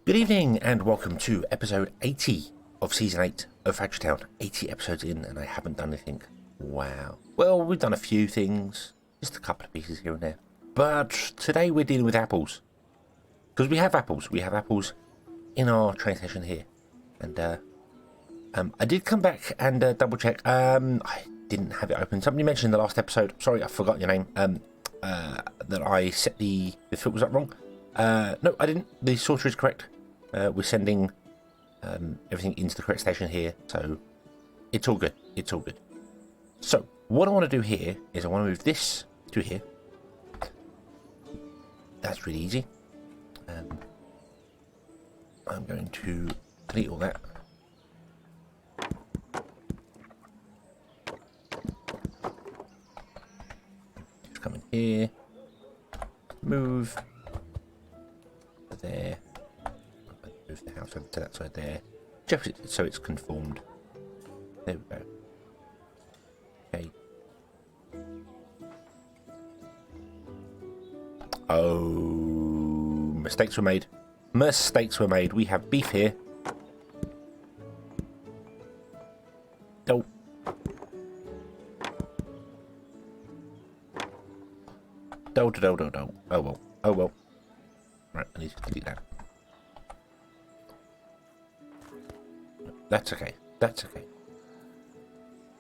Good evening and welcome to episode 80 of season 8 of Factory Town. 80 episodes in and I haven't done anything. Wow. Well, we've done a few things, just a couple of pieces here and there. But today we're dealing with apples. Because we have apples. We have apples in our train station here. And I did come back and double check. I didn't have it open. Somebody mentioned in the last episode, sorry, I forgot your name, that I set the filters up wrong. No, I didn't. The sorter is correct. We're sending everything into the correct station here, so it's all good. It's all good. So what I want to do here is I want to move this to here. That's really easy. I'm going to delete all that. Just come in here. Move. There. Move the house over to that side there. Just so it's conformed. There we go. Okay. Oh, mistakes were made. Mistakes were made. We have beef here. Oh. Do. Oh well. Oh well. Right, I need to delete that. That's okay. That's okay.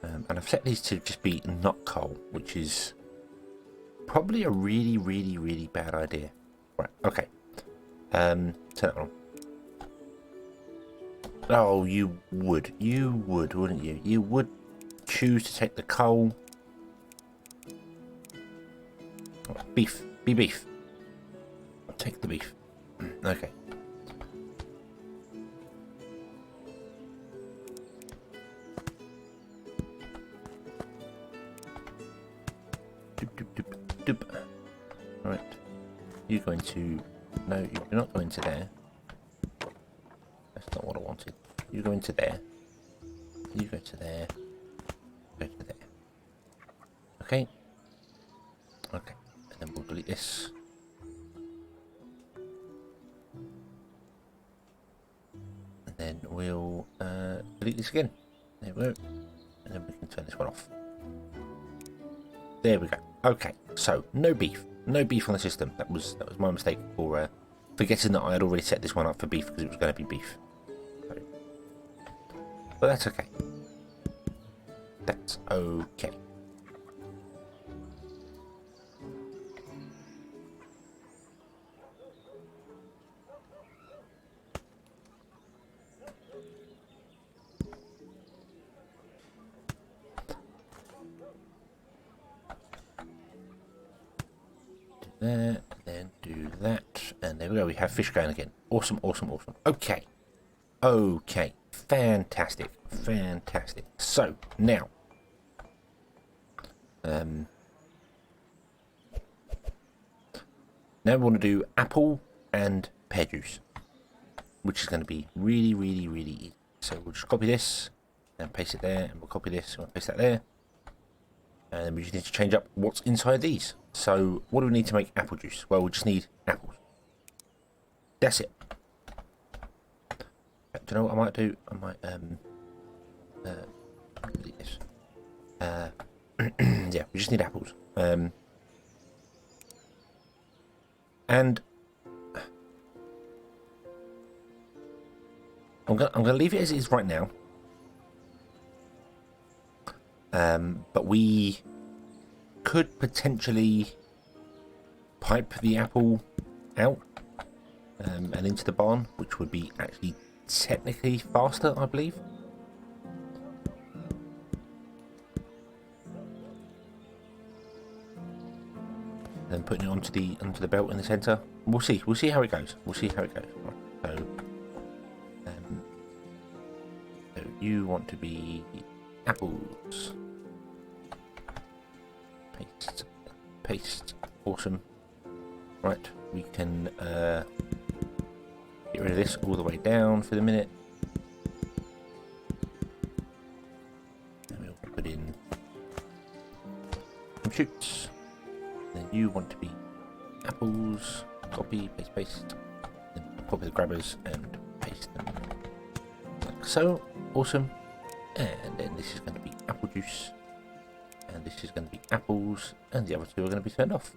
And I've set these to just be not coal, which is probably a really bad idea. Right, okay. Turn that on. Oh, you would, wouldn't you? You would choose to take the coal. Oh, beef. Be beef. Take the beef. Okay. Doop. Right. You're going to... No, you're not going to there. That's not what I wanted. You go into there. You go to there. Go to there. Okay. Okay. And then we'll delete this. And then we'll delete this again. There we go. And then we can turn this one off. There we go. Okay, so no beef. No beef on the system. That was my mistake for forgetting that I had already set this one up for beef because it was going to be beef. So, but that's okay. That's okay. There, then do that, and there we go. We have fish going again. Awesome. Okay, fantastic. So now, now we want to do apple and pear juice, which is going to be really easy. So we'll just copy this and paste it there, and we'll copy this and we'll paste that there. And then we just need to change up what's inside these. So what do we need to make apple juice? Well, we just need apples. That's it. Do you know what I might do? I might delete this. Yeah, we just need apples. And I'm gonna leave it as it is right now. But we could potentially pipe the apple out and into the barn, which would be actually technically faster, I believe. Then putting it onto the belt in the centre. We'll see how it goes. Right, so you want to be apples. Paste. Awesome. Right, we can get rid of this all the way down for the minute. And we'll put in some shoots. Then you want to be apples. Copy, paste. Then copy the grabbers and paste them like so. Awesome. And then this is going to be apple juice, and this is going to be apples, and the other two are going to be turned off.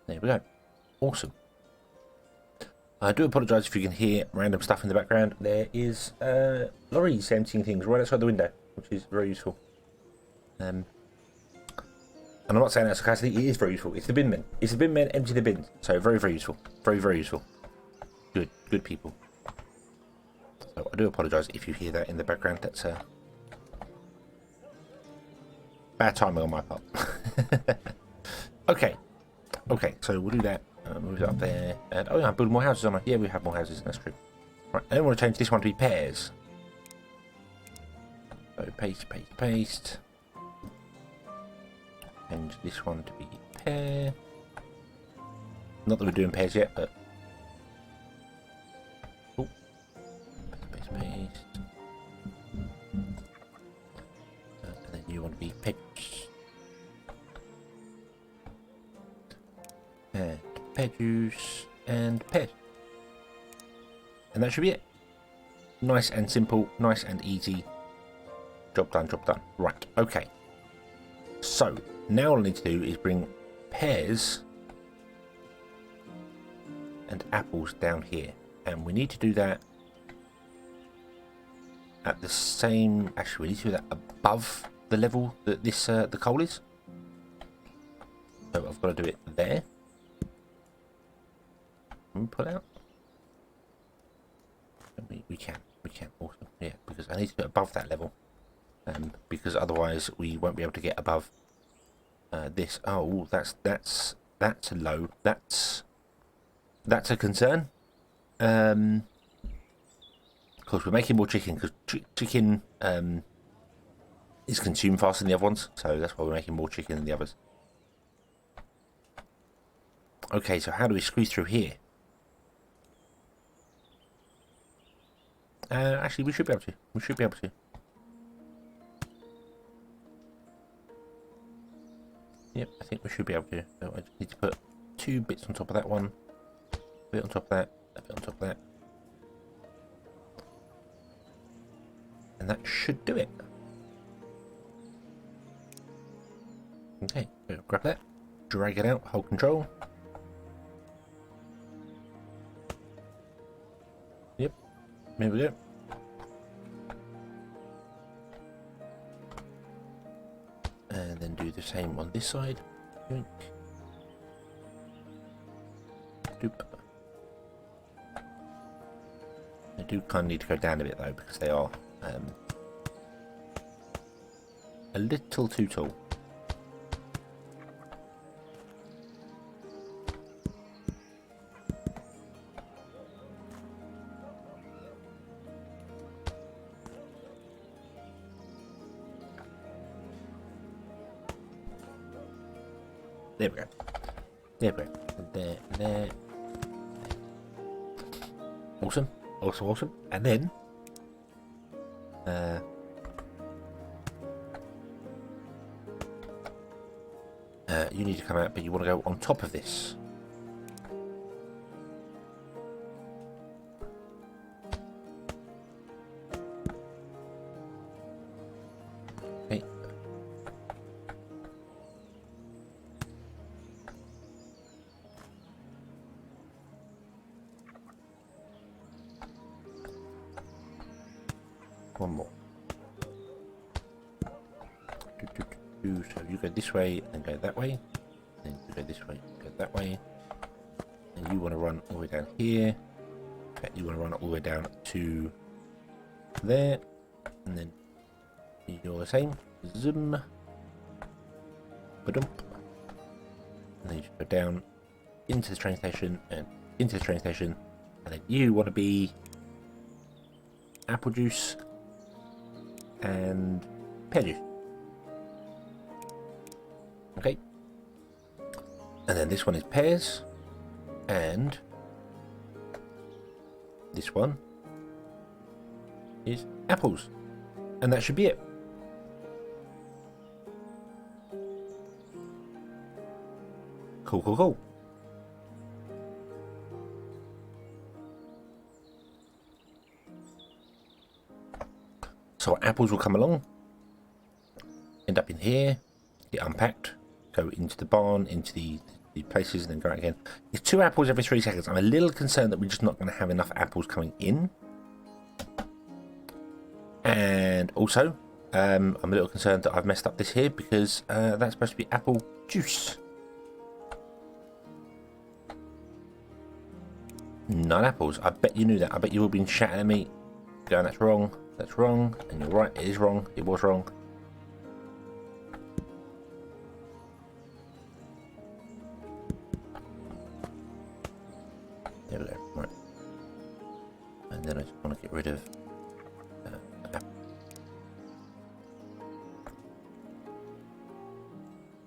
There we go. Awesome. I do apologise if you can hear random stuff in the background. There is lorries emptying things right outside the window, which is very useful. And I'm not saying that sarcastically, it is very useful. It's the bin men. It's the bin men emptying the bins. So very, very useful. Very, very useful. Good people. So I do apologise if you hear that in the background. That's bad timing on my part. Okay, so we'll do that. Move it up there. And oh yeah, build more houses on it. Yeah, we have more houses. That's true. Right, I don't want to change this one to be pairs. So paste. Change this one to be pair. Not that we're doing pairs yet, but paste. And then you want to be pets. And pear juice and pear. And that should be it. Nice and simple, nice and easy. Job done. Right, okay. So, now all I need to do is bring pears and apples down here. And we need to do that at the same... Actually, we need to do that above the level that this the coal is. So I've got to do it there. Can we pull out? We can. Awesome. Yeah, because I need to do it above that level. Because otherwise we won't be able to get above this. Oh, that's low. That's a concern. Of course, we're making more chicken because chicken is consumed faster than the other ones, so that's why we're making more chicken than the others. Okay, so how do we squeeze through here? Actually, we should be able to. Yep, I think we should be able to. So I just need to put 2 bits on top of that one. A bit on top of that. A bit on top of that. And that should do it. Okay, so grab that. Drag it out. Hold control. Yep. There we go. And then do the same on this side. Doop. I do kind of need to go down a bit though because they are a little too tall. There we go. There. Awesome. And then you need to come out, but you want to go on top of this. Okay. One more. So you go this way and go that way. Then you go this way, go that way. And you want to run all the way down here. Okay, you want to run all the way down to there. And then you're the same. Zoom. Ba-dump. And then you just go down into the train station and into the train station. And then you want to be apple juice and pear juice. Okay. And then this one is pears. And this one is apples. And that should be it. Cool, cool, cool. So our apples will come along, end up in here, get unpacked, go into the barn, into the places, and then go out again. It's 2 apples every 3 seconds. I'm a little concerned that we're just not going to have enough apples coming in. And also, I'm a little concerned that I've messed up this here because that's supposed to be apple juice. 9 apples. I bet you knew that. I bet you've all been shouting at me, going, that's wrong, that's wrong. And you're right, it is wrong. It was wrong. There we go. Right. And then I just want to get rid of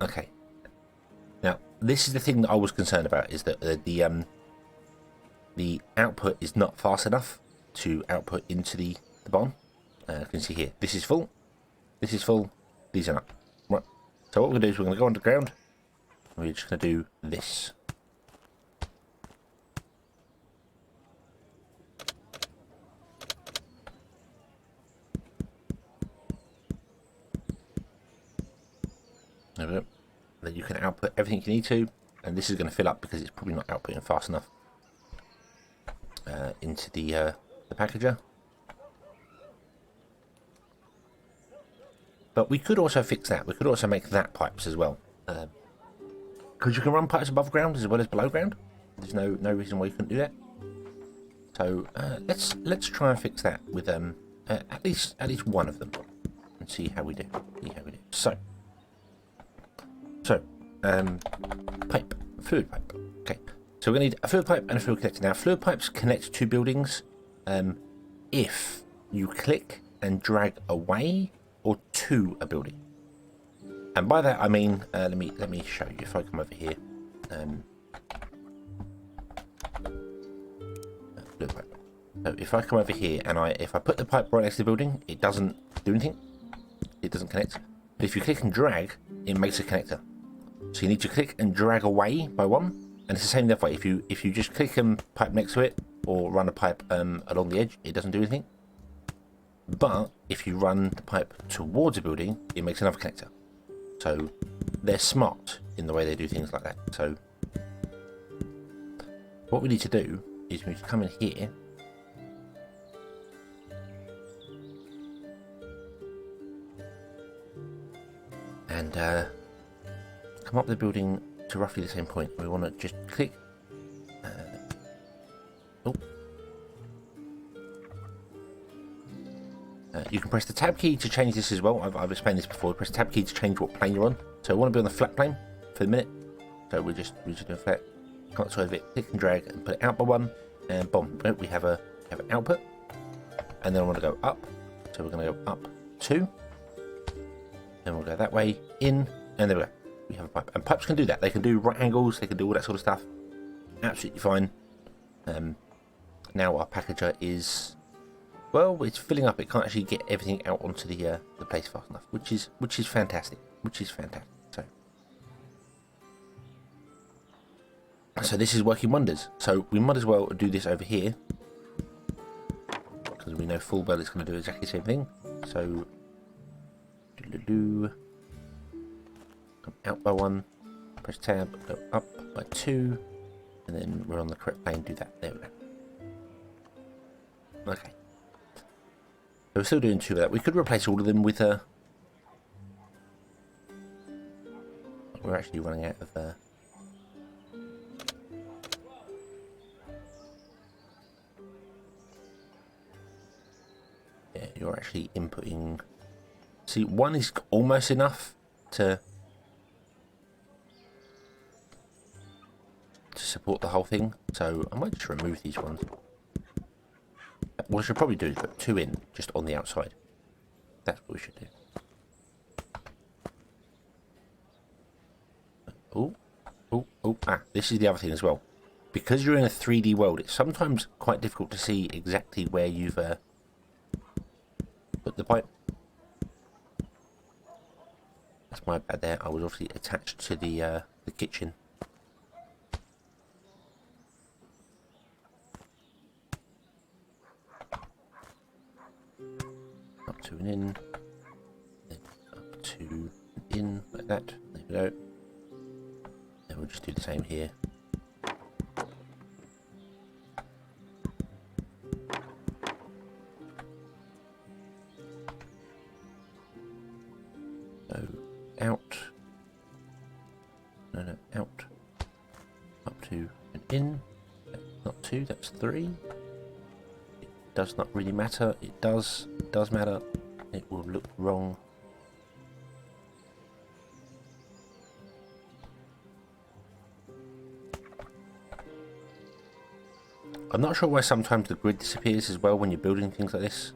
okay. Now, this is the thing that I was concerned about, is that the output is not fast enough to output into the barn. You can see here, this is full, these are not. Right. So what we're going to do is we're going to go underground, and we're just going to do this. There we go. Then you can output everything you need to, and this is going to fill up because it's probably not outputting fast enough into the packager. But we could also fix that. We could also make that pipes as well, because you can run pipes above ground as well as below ground. There's no reason why you couldn't do that. So let's try and fix that with at least one of them, and see how we do. So, pipe, fluid pipe. Okay, so we're going to need a fluid pipe and a fluid connector. Now, fluid pipes connect 2 buildings if you click and drag away or to a building. And by that I mean, let me show you. If I come over here, fluid pipe. So if I come over here and if I put the pipe right next to the building, it doesn't do anything. It doesn't connect. But if you click and drag, it makes a connector. So you need to click and drag away by 1, and it's the same the other way. If you just click and pipe next to it, or run a pipe along the edge, it doesn't do anything. But if you run the pipe towards a building, it makes another connector. So they're smart in the way they do things like that. So what we need to do is we need to come in here, and come up the building to roughly the same point. We want to just click. You can press the tab key to change this as well. I've explained this before. Press the tab key to change what plane you're on. So I want to be on the flat plane for the minute. So we're just doing flat. Can't sort of it. Click and drag and put it out by 1, and boom, we have an output. And then I want to go up. So we're going to go up 2. Then we'll go that way in, and there we go. We have a pipe, and pipes can do that. They can do right angles. They can do all that sort of stuff. Absolutely fine. Now our packager is, well, it's filling up. It can't actually get everything out onto the place fast enough, which is fantastic. So this is working wonders. So we might as well do this over here, because we know full bell is going to do exactly the same thing. So come out by 1, press tab, go up by 2, and then we're on the correct plane. Do that. There we go. Okay. So we're still doing 2 of that. We could replace all of them with a. We're actually running out of. Yeah, you're actually inputting. See, 1 is almost enough to support the whole thing. So I might just remove these ones. What I should probably do is put 2 in, just on the outside. That's what we should do. This is the other thing as well. Because you're in a 3D world, it's sometimes quite difficult to see exactly where you've put the pipe. That's my bad there. I was obviously attached to the kitchen up to and in, then up to and in, like that. There we go. Then we'll just do the same here. So out, no, out, up to and in. Not 2, that's 3. It does not really matter. It does matter. It will look wrong. I'm not sure why sometimes the grid disappears as well when you're building things like this.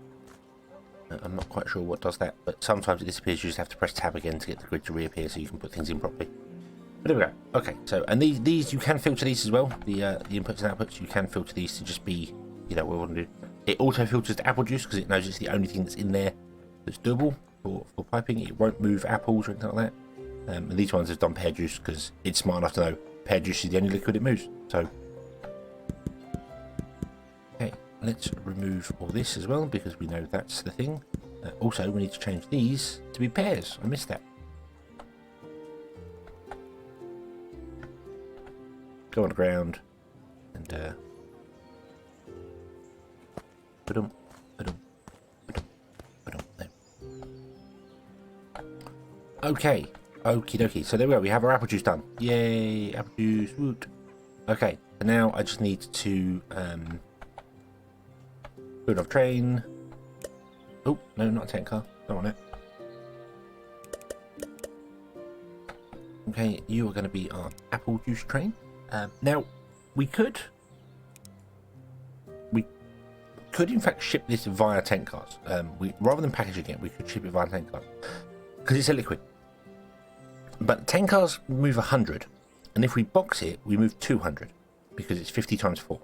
I'm not quite sure what does that, but sometimes it disappears. You just have to press tab again to get the grid to reappear so you can put things in properly. But there we go. Okay, so, and these you can filter these as well. The inputs and outputs, you can filter these to just be, you know, what we want to do. It auto filters to apple juice because it knows it's the only thing that's in there that's doable for piping. It won't move apples or anything like that. And these ones have done pear juice because it's smart enough to know pear juice is the only liquid it moves. So, okay, let's remove all this as well because we know that's the thing. Also, we need to change these to be pears. I missed that. Go on the ground and put them there. Okay, okie dokie. So there we go. We have our apple juice done. Yay, apple juice. Woot. Okay, so now I just need to build off train. Oh no, not a tank car. Don't want it. Okay, you are going to be our apple juice train. Now, we could in fact ship this via tank cars. Rather than packaging it, we could ship it via tank cars because it's a liquid. But tank cars move 100, and if we box it, we move 200 because it's 50 times 4.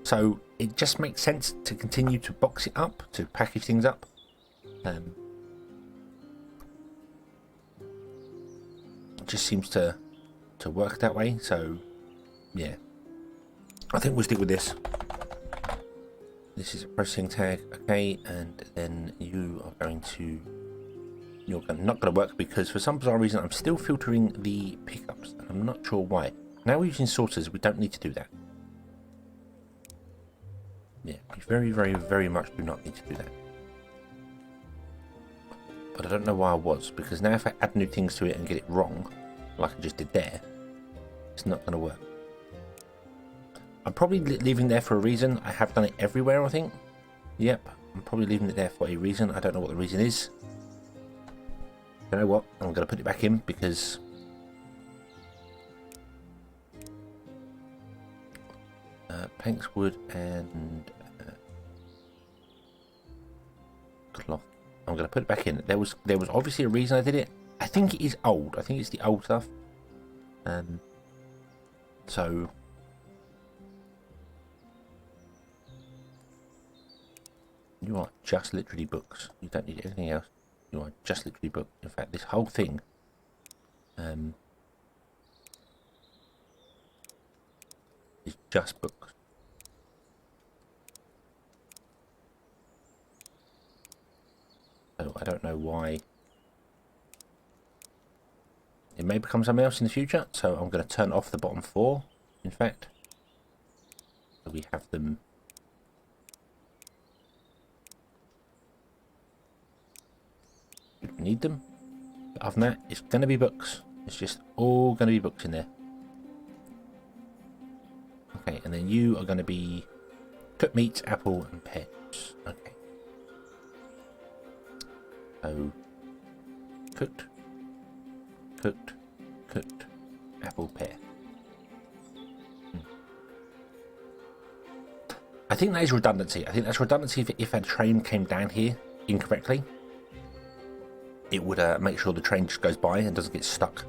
So it just makes sense to continue to box it up, to package things up. It just seems to work that way. So. Yeah, I think we'll stick with this. This is a processing tag, okay, and then you are going to... You're not going to work because for some bizarre reason I'm still filtering the pickups, and I'm not sure why. Now we're using sorters, we don't need to do that. Yeah, we very, very, very much do not need to do that. But I don't know why I was, because now if I add new things to it and get it wrong, like I just did there, it's not going to work. I'm probably leaving it there for a reason. I have done it everywhere, I think. Yep, I'm probably leaving it there for a reason. I don't know what the reason is. You know what? I'm going to put it back in because... planks, wood, and... cloth. I'm going to put it back in. There was obviously a reason I did it. I think it is old. I think it's the old stuff. So... You are just literally books. You don't need anything else. You are just literally books. In fact, this whole thing is just books. So I don't know why. It may become something else in the future. So I'm going to turn off the bottom 4. In fact, so we have them. We need them. But other than that, it's going to be books. It's just all going to be books in there. Okay, and then you are going to be cooked meats, apple, and pears. Okay. So, cooked, apple, pear. I think that is redundancy. I think that's redundancy if a train came down here incorrectly. It would make sure the train just goes by and doesn't get stuck.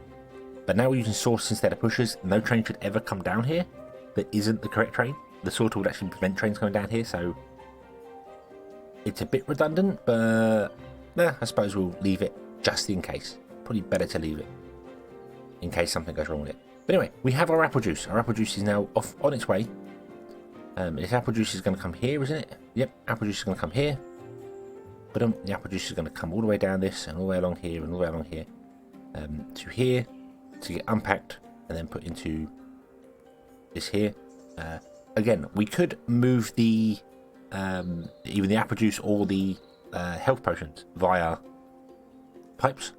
But now we're using sorters instead of pushers. No train should ever come down here that isn't the correct train. The sorter would actually prevent trains coming down here, so it's a bit redundant, but nah, I suppose we'll leave it just in case. Probably better to leave it in case something goes wrong with it. But anyway, we have our apple juice. Our apple juice is now off on its way. This apple juice is going to come here, isn't it? Yep, apple juice is going to come here. But the apple juice is going to come all the way down this and all the way along here and all the way along here to here to get unpacked and then put into this here. Again, we could move the even the apple juice or the health potions via pipes.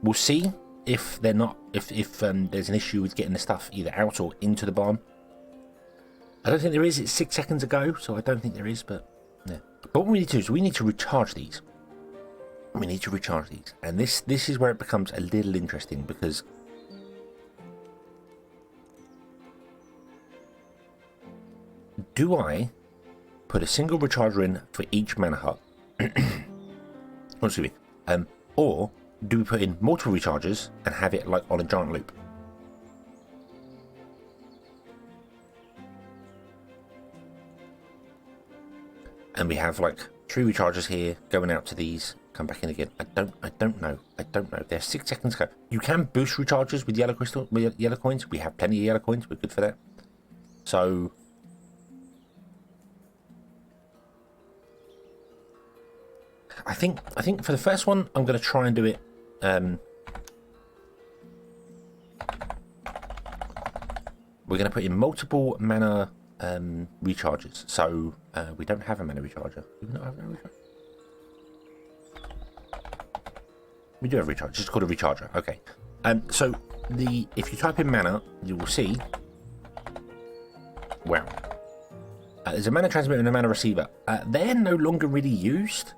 We'll see if they're not if there's an issue with getting the stuff either out or into the barn. I don't think there is. It's 6 seconds ago, so I don't think there is. But yeah. But what we need to do is we need to recharge these. We need to recharge these, and this is where it becomes a little interesting because do I put a single recharger in for each mana hut? Excuse me. Or do we put in multiple rechargers and have it like on a giant loop? And we have like 3 rechargers here going out to these, come back in again. I don't know. They're 6 seconds ago. You can boost rechargers with yellow crystal, with yellow coins. We have plenty of yellow coins. We're good for that. So I think for the first one, I'm going to try and do it. We're going to put in multiple mana recharges. So we don't have a mana recharger. Do we not have a mana recharger? We do have a recharger. It's just called a recharger. Okay. So if you type in mana, you will see. Wow. There's a mana transmitter and a mana receiver. They're no longer really used.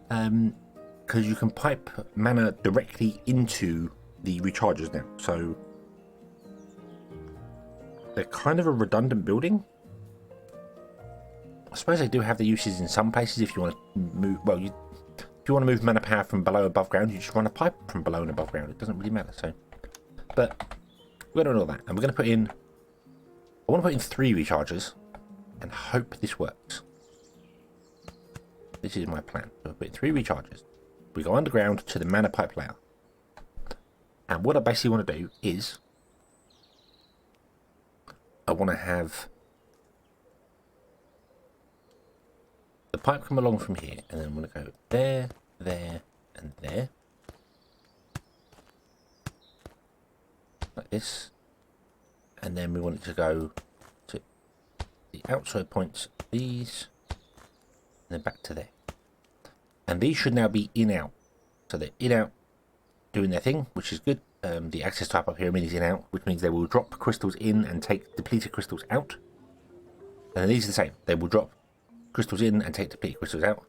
Because you can pipe mana directly into the rechargers now, so they're kind of a redundant building. I suppose they do have the uses in some places if you want to move. Well, if you want to move mana power from below above ground, you just run a pipe from below and above ground. It doesn't really matter. So, but we're going to do all that, and we're going to put in. I want to put in 3 rechargers, and hope this works. This is my plan. So I put in 3 rechargers. We go underground to the mana pipe layer. And what I basically want to do is I want to have the pipe come along from here, and then I'm going to go there, there, and there. Like this. And then we want it to go to the outside points, these, and then back to there. And these should now be in-out. So they're in-out doing their thing, which is good. The access type up here is in-out, which means they will drop crystals in and take depleted crystals out. And then these are the same. They will drop crystals in and take depleted crystals out.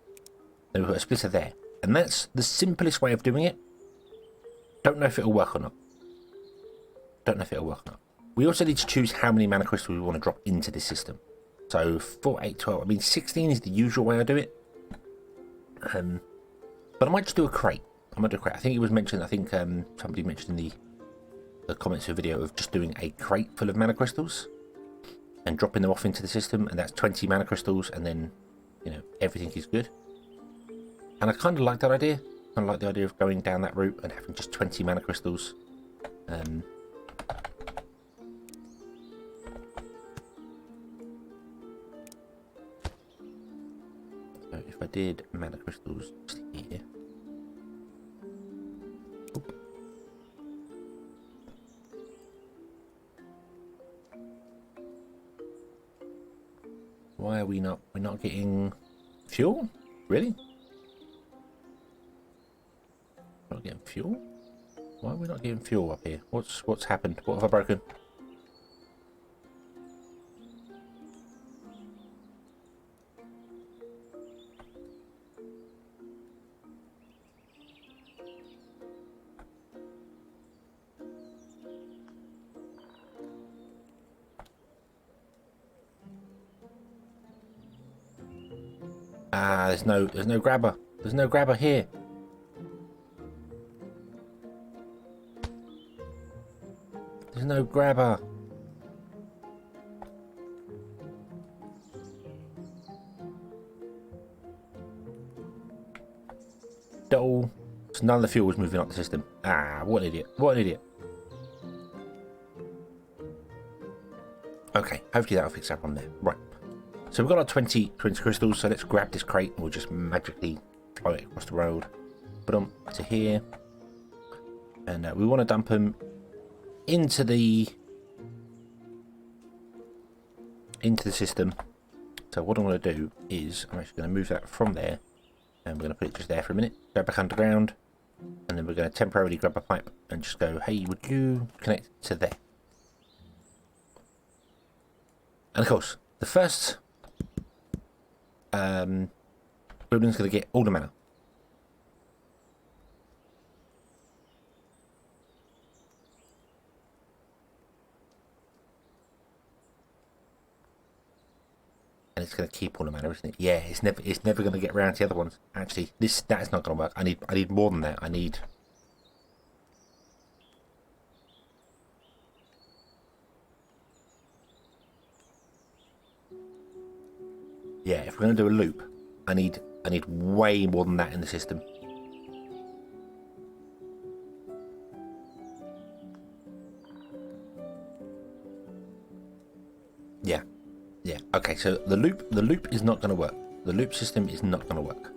Then we've got a splitter there. And that's the simplest way of doing it. Don't know if it'll work or not. We also need to choose how many mana crystals we want to drop into this system. So 4, 8, 12. I mean, 16 is the usual way I do it. But I might just do a crate. I think it was mentioned. I think somebody mentioned in the comments of the video of just doing a crate full of mana crystals and dropping them off into the system, and that's 20 mana crystals, and then everything is good. And I kind of like that idea. I kind of like the idea of going down that route and having just 20 mana crystals. So if I did mana crystals just here. Oop. Why are we're not getting fuel? Really? Not getting fuel? Why are we not getting fuel up here? What's happened? What have I broken? Ah, there's no grabber. There's no grabber here. There's no grabber. So none of the fuel was moving up the system. Ah, what an idiot. What an idiot. Okay, hopefully that'll fix that one there. Right. So we've got our 20 crystals, so let's grab this crate and we'll just magically throw it across the road. Put them to here. And we want to dump them into the system. So what I'm going to do is I'm actually going to move that from there, and we're going to put it just there for a minute, go back underground, and then we're going to temporarily grab a pipe and just go, hey, would you connect to there? And of course, the first building's going to get all the mana. And it's going to keep all the mana, isn't it? Yeah, it's never going to get around to the other ones. Actually, that is not going to work. I need more than that. I need. Yeah, if we're going to do a loop, I need way more than that in the system. Yeah. Yeah, okay, so the loop is not going to work. The loop system is not going to work.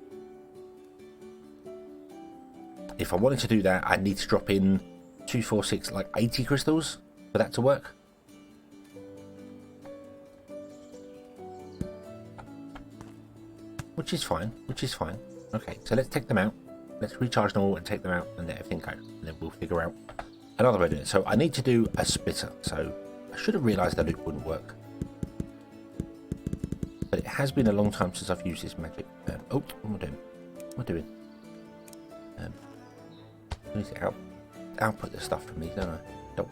If I wanted to do that, I need to drop in 2, 4, 6, like 80 crystals for that to work. Which is fine, Okay, so let's take them out. Let's recharge them all and take them out and let everything go. And then we'll figure out another way to do it. So I need to do a splitter. So I should have realised the loop wouldn't work. But it has been a long time since I've used this magic. Oh, what am I doing? What am I doing? I need to output the stuff from these, don't I? Nope.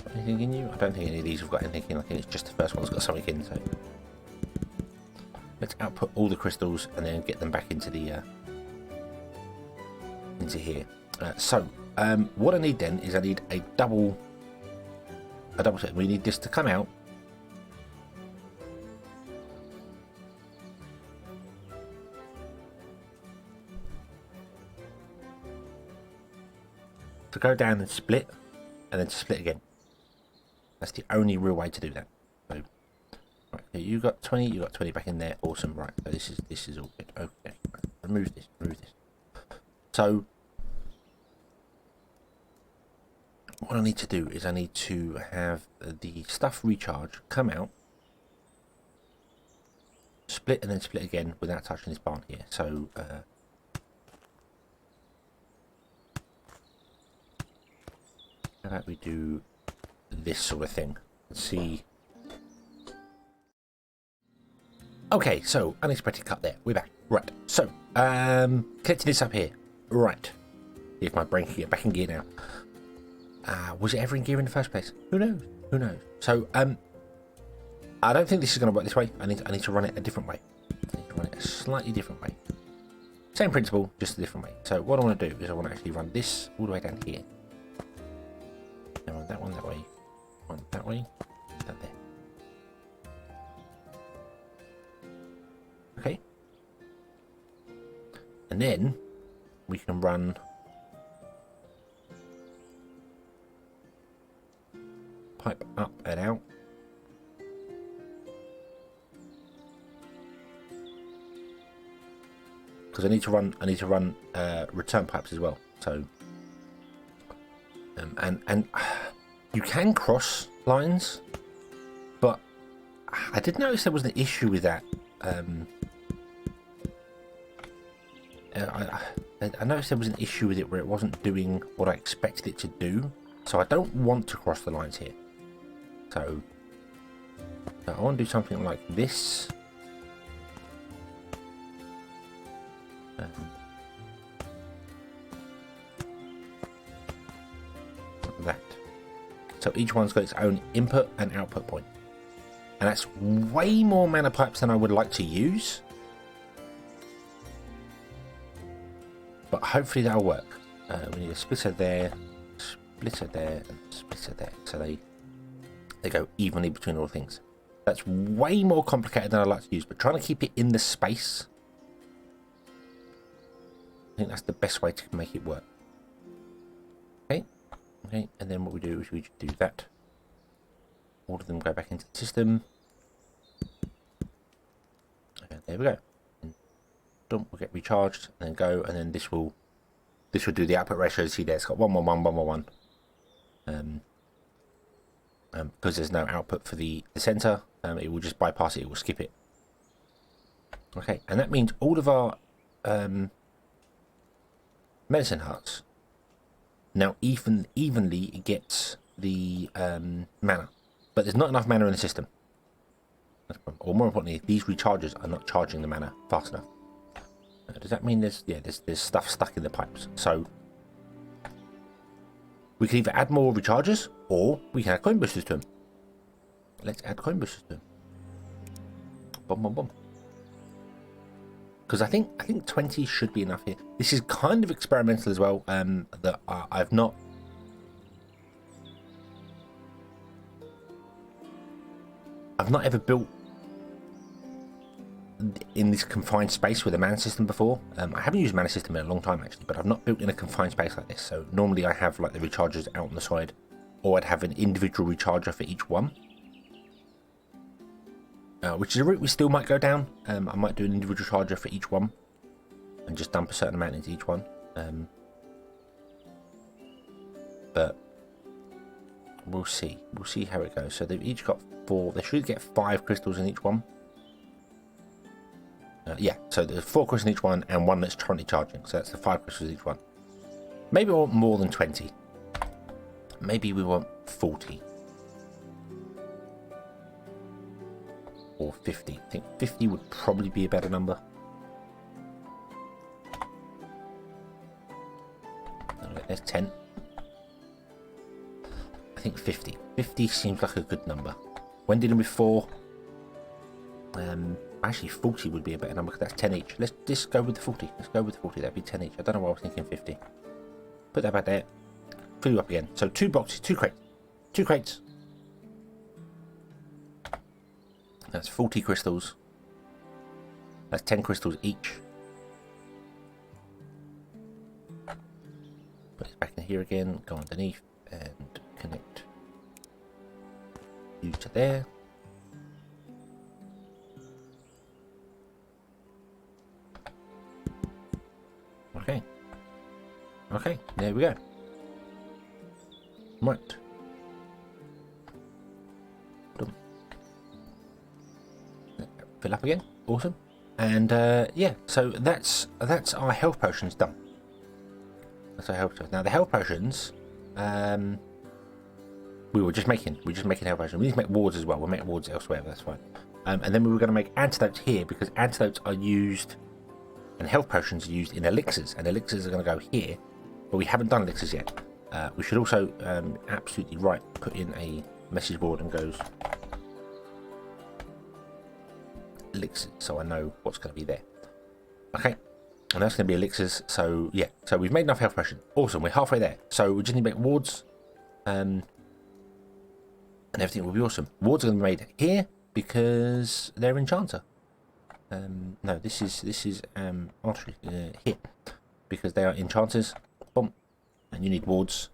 Got anything in you? I don't think any of these have got anything in. I think it's just the first one's got something in. So let's output all the crystals and then get them back into the into here. What I need then is I need a double set. We need this to come out. To go down and split, and then to split again. That's the only real way to do that. So, right, you got 20, you got 20 back in there. Awesome. Right, so this is all good. Okay, right, remove this. So, what I need to do is I need to have the stuff recharge, come out, split, and then split again without touching this barn here. So. How about we do this sort of thing? Let's see. Okay, so unexpected cut there. We're back. Right. So, connecting this up here. Right. See if my brain can get back in gear now. Was it ever in gear in the first place? Who knows? So, I don't think this is going to work this way. I need to run it a different way. I need to run it a slightly different way. Same principle, just a different way. So, what I want to do is I want to actually run this all the way down here. Now that one that way, one that way, that there. Okay. And then we can run pipe up and out. Because I need to run return pipes as well. So and you can cross lines, but I did notice there was an issue with that. I noticed there was an issue with it where it wasn't doing what I expected it to do. So I don't want to cross the lines here. So I want to do something like this. That. So each one's got its own input and output point. And that's way more mana pipes than I would like to use. But hopefully that'll work. We need a splitter there, and splitter there. So they go evenly between all things. That's way more complicated than I'd like to use, but trying to keep it in the space, I think that's the best way to make it work. Okay, and then what we do is we do that. All of them go back into the system. there we go. Dump will get recharged and then go, and then this will do the output ratio. See there, it's got 111, 111. Because there's no output for the center, it will just bypass it. It will skip it. Okay, and that means all of our medicine hearts now evenly gets the mana, but there's not enough mana in the system. Or more importantly, these recharges are not charging the mana fast enough. Does that mean there's stuff stuck in the pipes? So we can either add more recharges or we can add coin boosters to them. Let's add coin boosters to them. Boom, boom, boom. Because I think 20 should be enough here. This is kind of experimental as well. That I've not ever built in this confined space with a mana system before. I haven't used a mana system in a long time actually, but I've not built in a confined space like this. So normally I have like the rechargers out on the side, or I'd have an individual recharger for each one. Which is a route we still might go down. I might do an individual charger for each one and just dump a certain amount into each one. But we'll see. We'll see how it goes. So they've each got 4. They should get 5 crystals in each one. Yeah, so there's 4 crystals in each one and 1 that's currently charging. So that's the 5 crystals each one. Maybe we want more than 20. Maybe we want 40. Or 50. I think 50 would probably be a better number. There's 10. I think 50. 50 seems like a good number. When dealing with 4, actually 40 would be a better number because that's 10 each. Let's just go with the 40. Let's go with the 40. That'd be 10 each. I don't know why I was thinking 50. Put that back there. Fill you up again. So 2 boxes, 2 crates. 2 crates. That's 40 crystals. That's 10 crystals each. Put it back in here again. Go underneath and connect you to there. Okay. Okay, there we go. Right. Fill up again. Awesome. And yeah, so that's our health potions done. That's our health potions. Now the health potions, we're just making health potions. We need to make wards as well. We'll make wards elsewhere, but that's fine. And then we were going to make antidotes here because antidotes are used, and health potions are used in elixirs, and elixirs are going to go here, but we haven't done elixirs yet. We should also absolutely put in a message board and goes elixirs, so I know what's going to be there. Okay, and that's going to be elixirs. So yeah, so we've made enough health potions. Awesome, we're halfway there. So we just need to make wards, and everything will be awesome. Wards are going to be made here because they're enchanter. No, this is archery here because they are enchanters. Boom, and you need wards,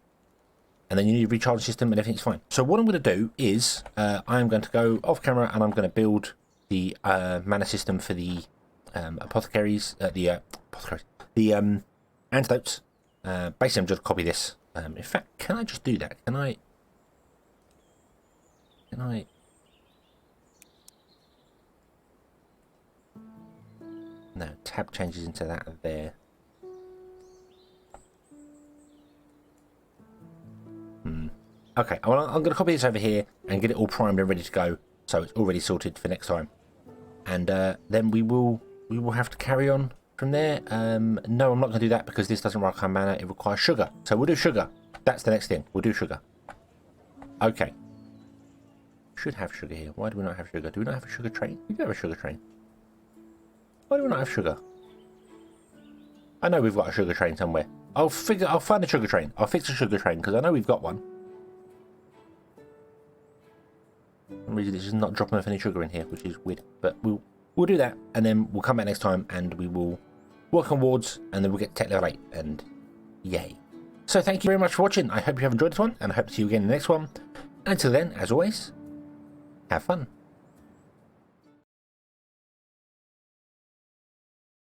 and then you need a recharge system, and everything's fine. So what I'm going to do is I am going to go off camera and I'm going to build the mana system for the apothecaries, the antidotes. Basically, I'm just copy this. In fact, can I just do that? Can I? No, tab changes into that there. Okay, well, I'm going to copy this over here and get it all primed and ready to go, so it's already sorted for next time. And then we will have to carry on from there. No, I'm not going to do that because this doesn't require mana, it requires sugar. So we'll do sugar. That's the next thing. We'll do sugar. Okay. Should have sugar here. Why do we not have sugar? Do we not have a sugar train? We do have a sugar train. Why do we not have sugar? I know we've got a sugar train somewhere. I'll find a sugar train. I'll fix a sugar train because I know we've got one. For some reason it's just not dropping off any sugar in here, which is weird. But we'll do that, and then we'll come back next time, and we will work on wards, and then we'll get tech level 8, and yay. So thank you very much for watching. I hope you have enjoyed this one, and I hope to see you again in the next one. Until then, as always, have fun.